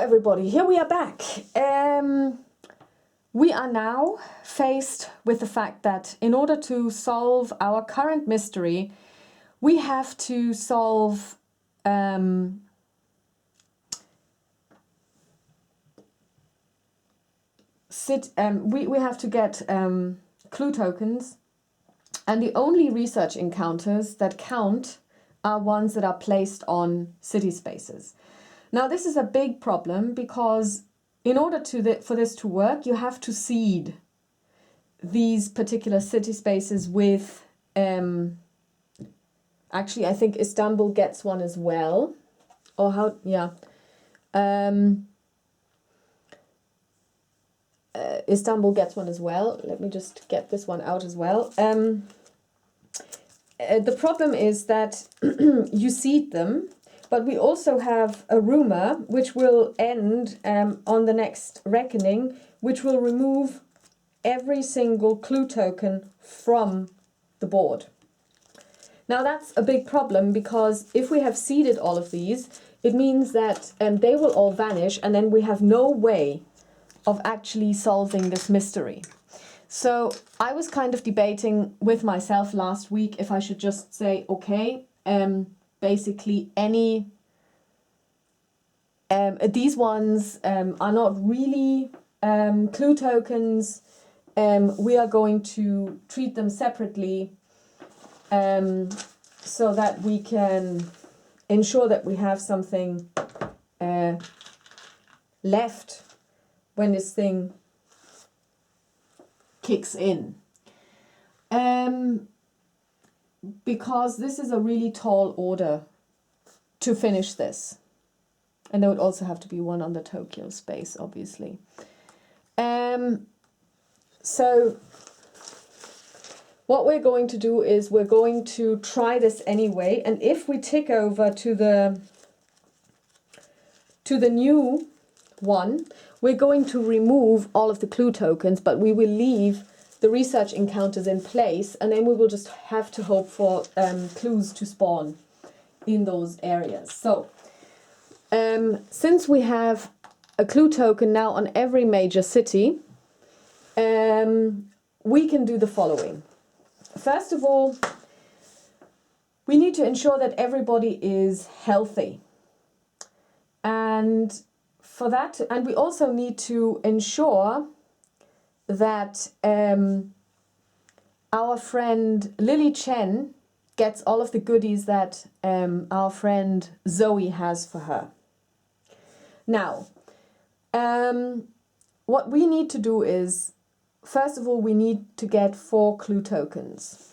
everybody, here we are back. We are now faced with the fact that in order to solve our current mystery, we have to solve we have to get clue tokens, and the only research encounters that count are ones that are placed on city spaces. Now this is a big problem because in order for this to work, you have to seed these particular city spaces with, actually I think Istanbul gets one as well, or how, yeah. Istanbul gets one as well. Let me just get this one out as well. The problem is that you seed them, but we also have a rumor which will end on the next reckoning, which will remove every single clue token from the board. Now that's a big problem because if we have seeded all of these, it means that they will all vanish, and then we have no way of actually solving this mystery. So I was kind of debating with myself last week if I should just say, okay, basically any, these ones are not really clue tokens. We are going to treat them separately so that we can ensure that we have something left when this thing kicks in. Because this is a really tall order to finish this. And there would also have to be one on the Tokyo space, obviously. So what we're going to do is we're going to try this anyway. And if we tick over to the new one, we're going to remove all of the clue tokens, but we will leave the research encounters in place, and then we will just have to hope for clues to spawn in those areas. So since we have a clue token now on every major city, we can do the following. First of all, we need to ensure that everybody is healthy. And for that, and we also need to ensure that our friend Lily Chen gets all of the goodies that our friend Zoe has for her. Now, what we need to do is, first of all, we need to get 4 clue tokens.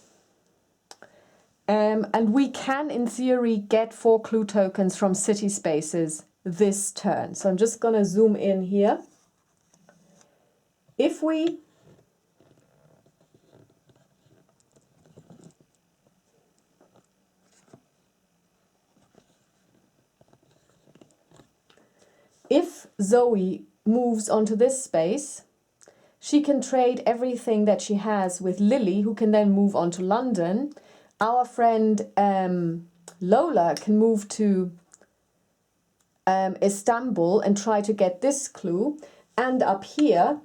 And we can, in theory, get 4 clue tokens from city spaces this turn. So I'm just going to zoom in here. If Zoe moves onto this space, she can trade everything that she has with Lily, who can then move on to London. Our friend Lola can move to Istanbul and try to get this clue. And up here,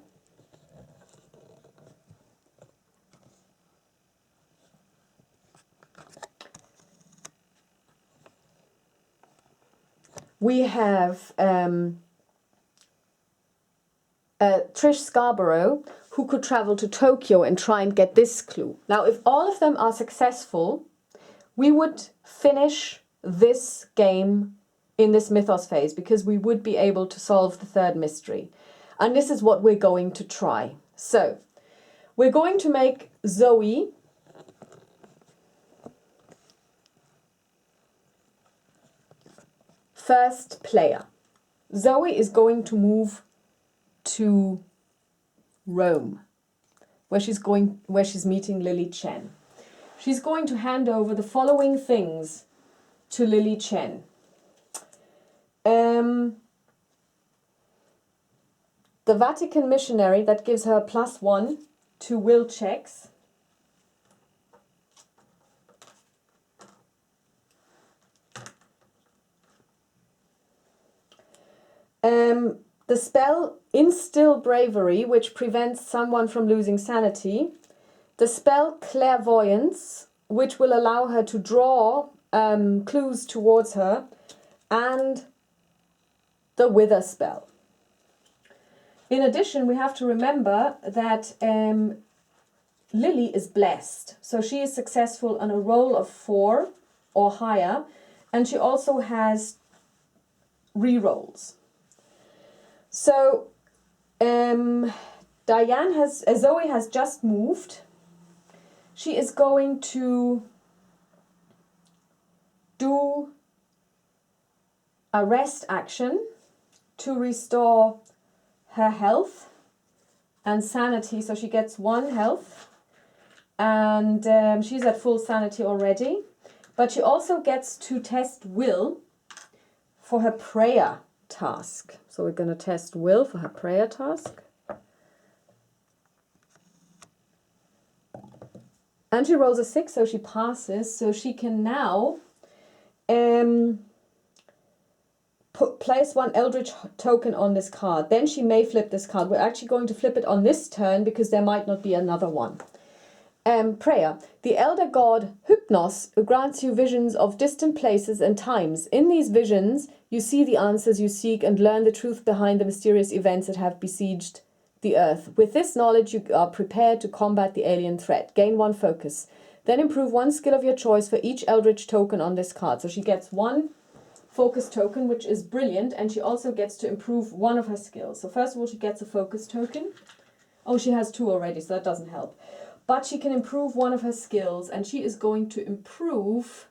we have Trish Scarborough, who could travel to Tokyo and try and get this clue. Now, if all of them are successful, we would finish this game in this mythos phase, because we would be able to solve the third mystery. And this is what we're going to try. So, we're going to make Zoe first player. Zoe is going to move to Rome, where she's meeting Lily Chen. She's going to hand over the following things to Lily Chen. The Vatican missionary, that gives her +1 to will checks. The spell Instill Bravery, which prevents someone from losing sanity. The spell Clairvoyance, which will allow her to draw clues towards her. And the Wither spell. In addition, we have to remember that Lily is blessed. So she is successful on a roll of 4 or higher. And she also has re-rolls. So Zoe has just moved. She is going to do a rest action to restore her health and sanity. So she gets 1 health and she's at full sanity already. But she also gets to test will for her prayer task. So we're going to test will for her prayer task. And she rolls a 6, so she passes. So she can now place 1 Eldritch token on this card. Then she may flip this card. We're actually going to flip it on this turn because there might not be another one. Prayer. The elder god Hypnos grants you visions of distant places and times. In these visions, you see the answers you seek and learn the truth behind the mysterious events that have besieged the earth. With this knowledge, you are prepared to combat the alien threat. Gain 1 focus. Then improve 1 skill of your choice for each Eldritch token on this card. So she gets 1 focus token, which is brilliant, and she also gets to improve 1 of her skills. So first of all, she gets a focus token. Oh, she has 2 already, so that doesn't help. But she can improve 1 of her skills, and she is going to improve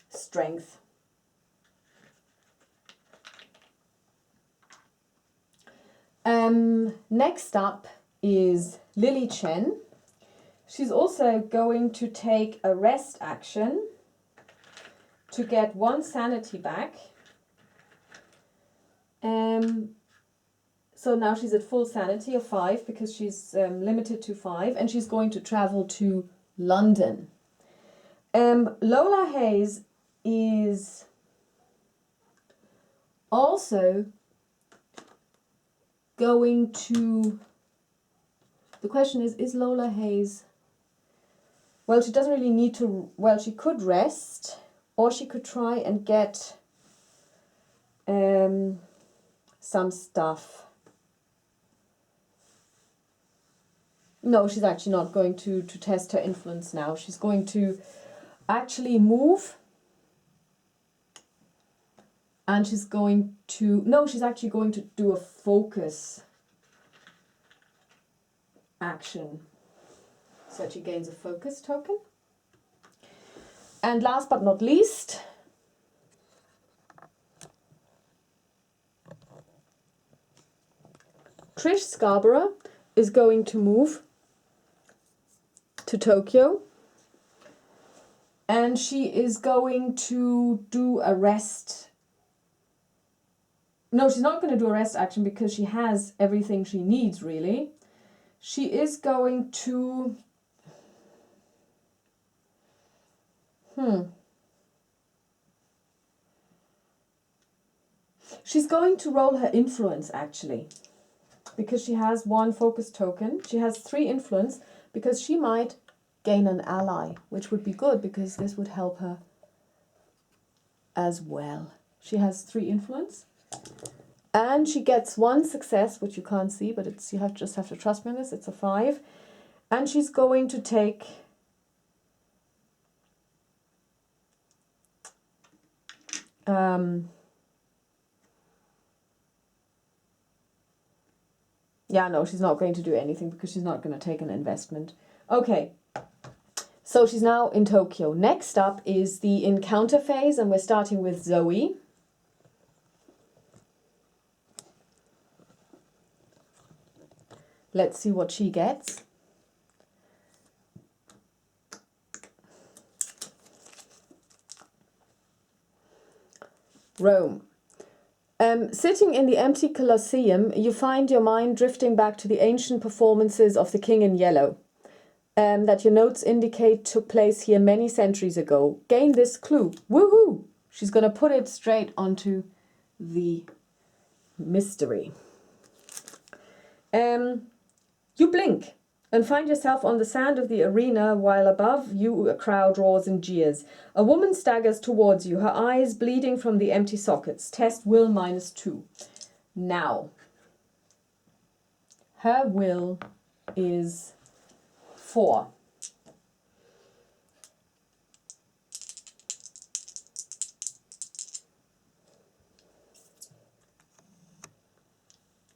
strength. Next up is Lily Chen. She's also going to take a rest action to get 1 sanity back. So now she's at full sanity of 5 because she's limited to 5, and she's going to travel to London. Lola Hayes is also going to... The question is Lola Hayes... Well, she doesn't really need to... Well, she could rest, or she could try and get some stuff. No, she's actually not going to test her influence now. She's going to actually move. And she's going to... No, she's actually going to do a focus action. So she gains a focus token. And last but not least... Trish Scarborough is going to move to Tokyo, and she is going to do a rest. No, she's not going to do a rest action because she has everything she needs, really. She is going to... She's going to roll her influence, actually, because she has 1 focus token. She has 3 influence because she might gain an ally, which would be good because this would help her as well. She has 3 influence, and she gets 1 success, which you can't see, but it's just have to trust me on this. It's a 5, and she's going to take yeah, no, she's not going to do anything because she's not going to take an investment. Okay, so she's now in Tokyo. Next up is the encounter phase, and we're starting with Zoe. Let's see what she gets. Rome. Sitting in the empty Colosseum, you find your mind drifting back to the ancient performances of the King in Yellow. that your notes indicate took place here many centuries ago. Gain this clue. Woohoo! She's going to put it straight onto the mystery. You blink and find yourself on the sand of the arena while above you a crowd roars and jeers. A woman staggers towards you, her eyes bleeding from the empty sockets. Test will -2. Now, her will is 4.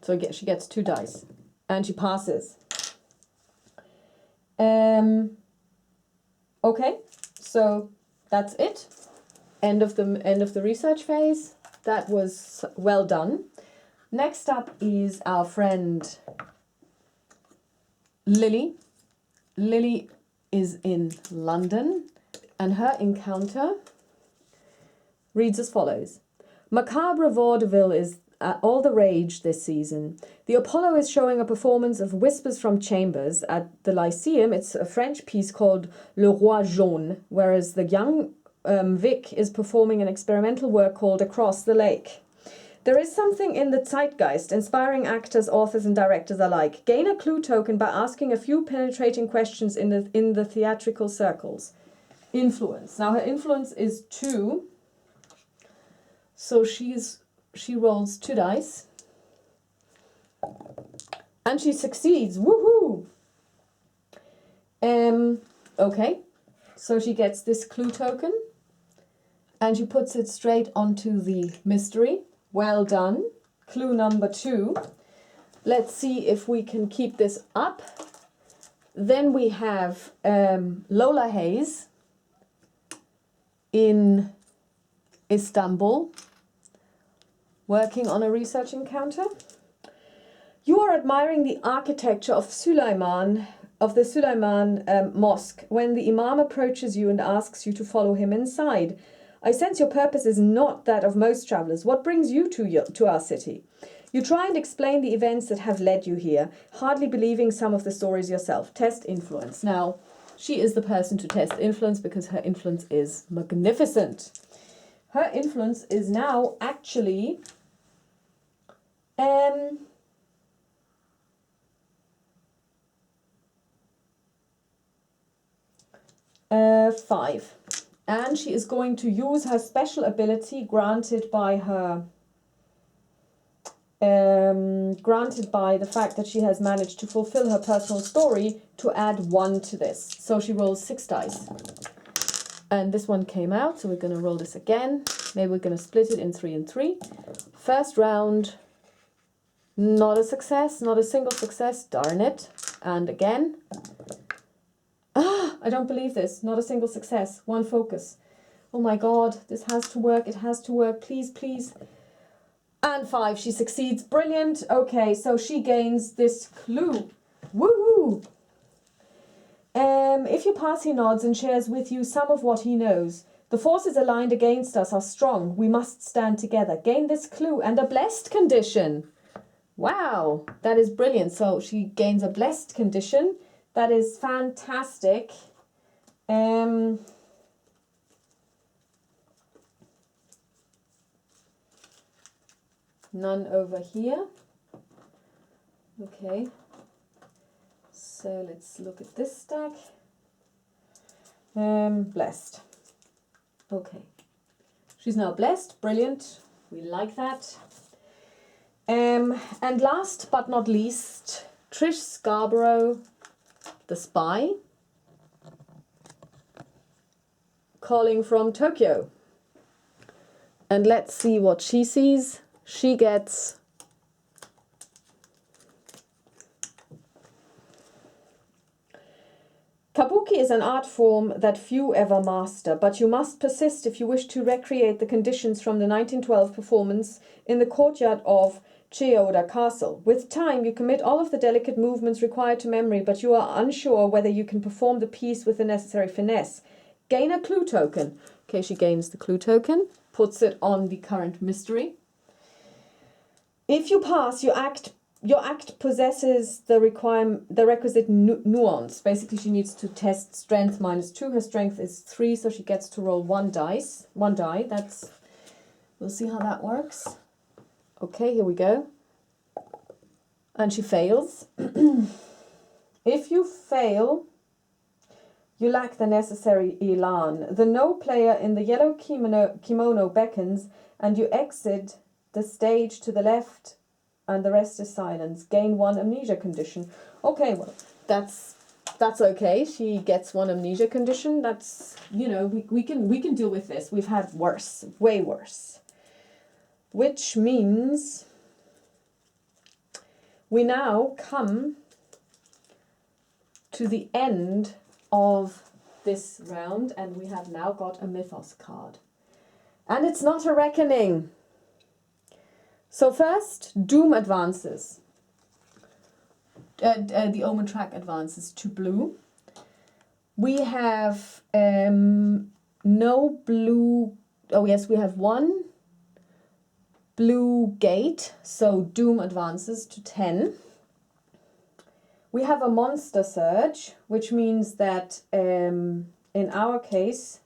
So she gets 2 dice. And she passes. Okay, so that's it. End of the research phase. That was well done. Next up is our friend Lily. Lily is in London, and her encounter reads as follows. Macabre vaudeville is all the rage this season. The Apollo is showing a performance of Whispers from Chambers at the Lyceum. It's a French piece called Le Roi Jaune, whereas the young Vic is performing an experimental work called Across the Lake. There is something in the zeitgeist, inspiring actors, authors, and directors alike. Gain a clue token by asking a few penetrating questions in the theatrical circles. Influence. Now her influence is 2, so she rolls 2 dice, and she succeeds. Woohoo! Okay, so she gets this clue token, and she puts it straight onto the mystery. Well done. Clue number 2. Let's see if we can keep this up. Then we have Lola Hayes in Istanbul, working on a research encounter. You are admiring the architecture of the Sulaiman Mosque when the Imam approaches you and asks you to follow him inside. I sense your purpose is not that of most travelers. What brings you to our city? You try and explain the events that have led you here, hardly believing some of the stories yourself. Test influence. Now, she is the person to test influence because her influence is magnificent. Her influence is now actually 5. And she is going to use her special ability granted by the fact that she has managed to fulfill her personal story to add 1 to this. So she rolls 6 dice. And this one came out, so we're going to roll this again. Maybe we're going to split it in 3 and 3. First round, not a success, not a single success, darn it. And again. I don't believe this. Not a single success. 1 focus. Oh my God, this has to work. It has to work. Please, please. And 5. She succeeds. Brilliant. Okay, so she gains this clue. Woohoo! If you pass, he nods and shares with you some of what he knows. The forces aligned against us are strong. We must stand together. Gain this clue and a blessed condition. Wow, that is brilliant. So she gains a blessed condition. That is fantastic. None over here. Okay. So let's look at this stack. Blessed. Okay. She's now blessed. Brilliant. We like that. And last but not least, Trish Scarborough, the spy, calling from Tokyo. And let's see what she sees. She gets Kabuki is an art form that few ever master, but you must persist if you wish to recreate the conditions from the 1912 performance in the courtyard of Chiyoda Castle. With time, you commit all of the delicate movements required to memory, but you are unsure whether you can perform the piece with the necessary finesse. Gain a clue token. Okay, she gains the clue token, puts it on the current mystery. If you pass, you act your act possesses the requisite nuance. Basically, she needs to test strength -2. Her strength is 3, so she gets to roll one die. We'll see how that works. Okay, here we go. And she fails. If you fail, you lack the necessary elan. The no player in the yellow kimono beckons, and you exit the stage to the left, and the rest is silence. Gain 1 amnesia condition. Okay, well, that's okay. She gets 1 amnesia condition. That's, you know, we can deal with this. We've had worse, way worse. Which means we now come to the end of this round, and we have now got a Mythos card. And it's not a reckoning. So first, Doom advances. The Omen track advances to blue. We have no blue. Oh yes, we have 1 blue gate, so Doom advances to 10. We have a monster surge, which means that in our case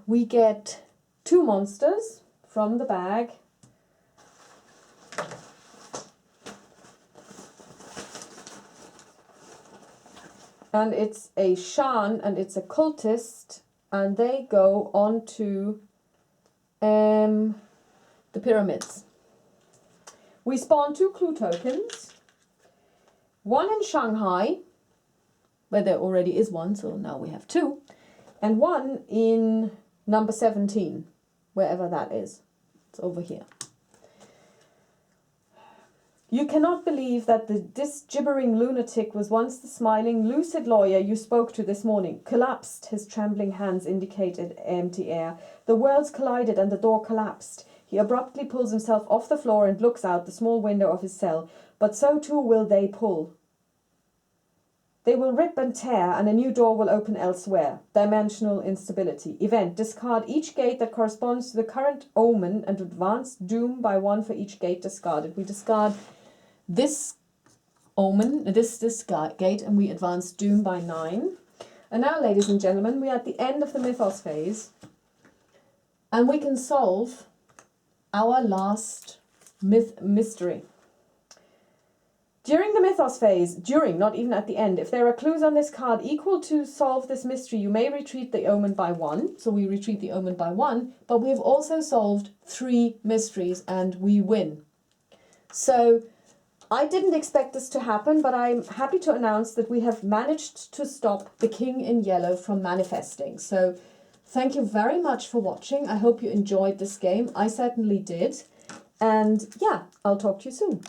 we get 2 monsters from the bag. And it's a Shan and it's a cultist, and they go on to the pyramids. We spawn 2 clue tokens, 1 in Shanghai, where there already is 1, so now we have 2, and 1 in number 17, wherever that is. It's over here. You cannot believe that this gibbering lunatic was once the smiling, lucid lawyer you spoke to this morning. Collapsed, his trembling hands indicated empty air. The worlds collided and the door collapsed. He abruptly pulls himself off the floor and looks out the small window of his cell. But so too will they pull. They will rip and tear, and a new door will open elsewhere. Dimensional instability. Event. Discard each gate that corresponds to the current omen and advance doom by 1 for each gate discarded. We discard this omen, this gate, and we advance doom by 9. And now, ladies and gentlemen, we are at the end of the Mythos phase, and we can solve our last mystery. During the Mythos phase, not even at the end, if there are clues on this card equal to solve this mystery, you may retreat the omen by 1. So we retreat the omen by 1, but we have also solved 3 mysteries and we win. So I didn't expect this to happen, but I'm happy to announce that we have managed to stop the King in Yellow from manifesting. So thank you very much for watching. I hope you enjoyed this game. I certainly did. And yeah, I'll talk to you soon.